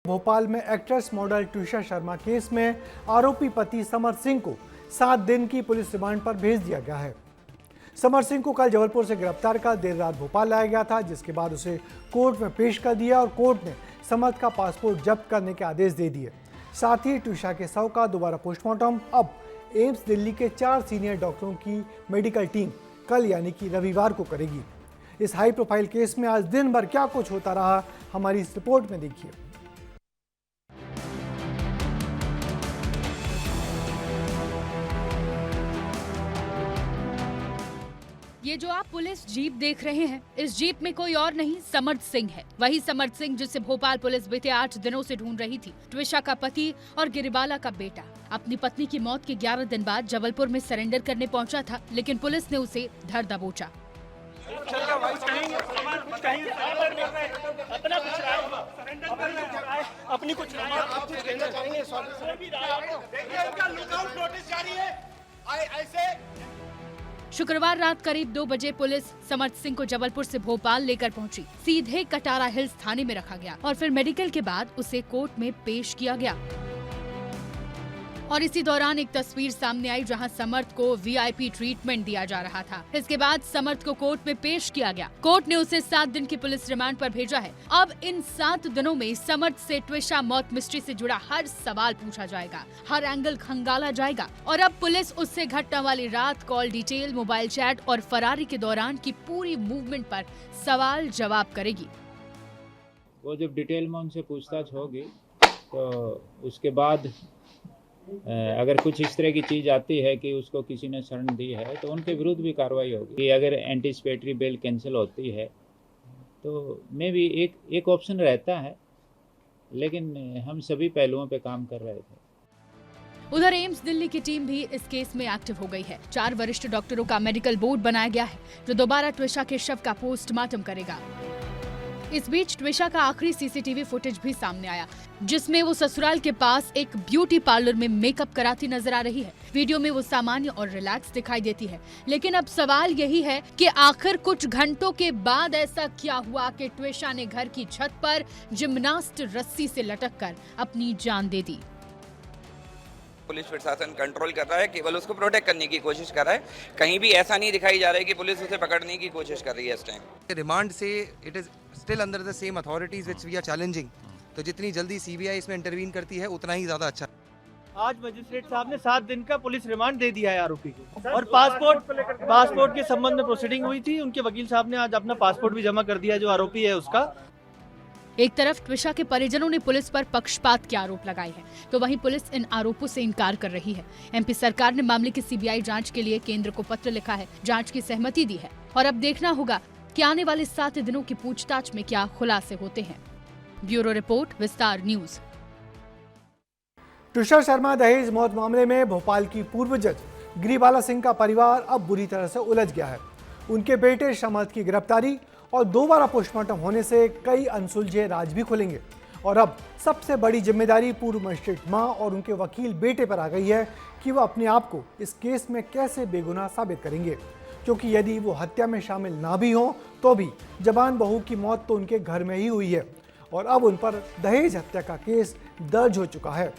भोपाल में actress model Twisha Sharma case में आरोपी पति समर सिंह को 7 दिन की पुलिस रिमांड पर भेज दिया गया है। समर सिंह को कल जबलपुर से गिरफ्तार कर देर रात भोपाल लाया गया था, जिसके बाद उसे कोर्ट में पेश कर दिया और कोर्ट ने समर का पासपोर्ट जब्त करने के आदेश दे दिए। साथ ही ट्विशा के शव का दोबारा पोस्टमार्टम अब एम्स दिल्ली के 4 सीनियर डॉक्टरों की मेडिकल टीम कल यानी कि रविवार को करेगी। इस हाई प्रोफाइल केस में आज दिन भर क्या कुछ होता रहा, हमारी इस रिपोर्ट में देखिए। ये जो आप पुलिस जीप देख रहे हैं, इस जीप में कोई और नहीं समर्थ सिंह है। वही समर्थ सिंह जिसे भोपाल पुलिस बीते 8 दिनों से ढूंढ रही थी। ट्विशा का पति और गिरिबाला का बेटा अपनी पत्नी की मौत के 11 दिन बाद जबलपुर में सरेंडर करने पहुंचा था, लेकिन पुलिस ने उसे धर दबोचा। शुक्रवार रात करीब 2 बजे पुलिस समर्थ सिंह को जबलपुर से भोपाल लेकर पहुंची। सीधे कटारा हिल्स थाने में रखा गया और फिर मेडिकल के बाद उसे कोर्ट में पेश किया गया। और इसी दौरान एक तस्वीर सामने आई जहां समर्थ को वीआईपी ट्रीटमेंट दिया जा रहा था। इसके बाद समर्थ को कोर्ट में पेश किया गया। कोर्ट ने उसे 7 दिन की पुलिस रिमांड पर भेजा है। अब इन 7 दिनों में समर्थ से ट्विशा मौत मिस्ट्री से जुड़ा हर सवाल पूछा जाएगा, हर एंगल खंगाला जाएगा और अब पुलिस उससे घटना वाली रात, कॉल डिटेल, मोबाइल चैट और फरारी के दौरान की पूरी मूवमेंट पर सवाल जवाब करेगी। वो जब डिटेल में उनसे पूछताछ होगी तो उसके बाद अगर कुछ इस तरह की चीज आती है कि उसको किसी ने शरण दी है तो उनके विरुद्ध भी कार्रवाई होगी। अगर एंटीसिपेटरी बेल कैंसिल होती है तो मे भी एक ऑप्शन रहता है, लेकिन हम सभी पहलुओं पे काम कर रहे थे। उधर एम्स दिल्ली की टीम भी इस केस में एक्टिव हो गई है। 4 वरिष्ठ डॉक्टरों का मेडिकल बोर्ड बनाया गया है जो दोबारा ट्विशा के शव का पोस्टमार्टम करेगा। इस बीच ट्विशा का आखिरी सीसीटीवी फुटेज भी सामने आया, जिसमें वो ससुराल के पास एक ब्यूटी पार्लर में मेकअप कराती नजर आ रही है। वीडियो में वो सामान्य और रिलैक्स दिखाई देती है, लेकिन अब सवाल यही है कि आखिर कुछ घंटों के बाद ऐसा क्या हुआ कि ट्विशा ने घर की छत पर जिम्नास्ट रस्सी से लटककर अपनी जान दे दी। पुलिस प्रशासन कंट्रोल कर रहा है, केवल उसको प्रोटेक्ट करने की कोशिश कर रहा है। कहीं भी ऐसा नहीं दिखाई जा रहा है कि पुलिस उसे पकड़ने की कोशिश कर रही है इस टाइम। रिमांड से it is still under the same authorities which we are challenging, तो जितनी जल्दी सीबीआई इसमें इंटरवीन करती है उतना ही ज्यादा अच्छा। आज मजिस्ट्रेट साहब ने 7 दिन का पुलिस रिमांड दे दिया है आरोपी को और पासपोर्ट के संबंध में प्रोसीडिंग हुई थी। उनके वकील साहब ने आज अपना पासपोर्ट भी जमा कर दिया जो आरोपी है उसका। एक तरफ ट्विशा के परिजनों ने पुलिस पर पक्षपात के आरोप लगाए हैं, तो वहीं पुलिस इन आरोपों से इनकार कर रही है। एमपी सरकार ने मामले की सीबीआई जांच के लिए केंद्र को पत्र लिखा है, जांच की सहमति दी है और अब देखना होगा कि आने वाले 7 दिनों की पूछताछ में क्या खुलासे होते हैं। ब्यूरो रिपोर्ट, विस्तार न्यूज। ट्विशा शर्मा दहेज मौत मामले में भोपाल की पूर्व जज गिरिबाला सिंह का परिवार अब बुरी तरह से उलझ गया है। उनके बेटे समर्थ की गिरफ्तारी और दोबारा पोस्टमार्टम होने से कई अनसुलझे राज भी खुलेंगे और अब सबसे बड़ी जिम्मेदारी पूर्व मजिस्ट्रेट मां और उनके वकील बेटे पर आ गई है कि वह अपने आप को इस केस में कैसे बेगुनाह साबित करेंगे, क्योंकि यदि वो हत्या में शामिल ना भी हों तो भी जवान बहू की मौत तो उनके घर में ही हुई है और अब उन पर दहेज हत्या का केस दर्ज हो चुका है।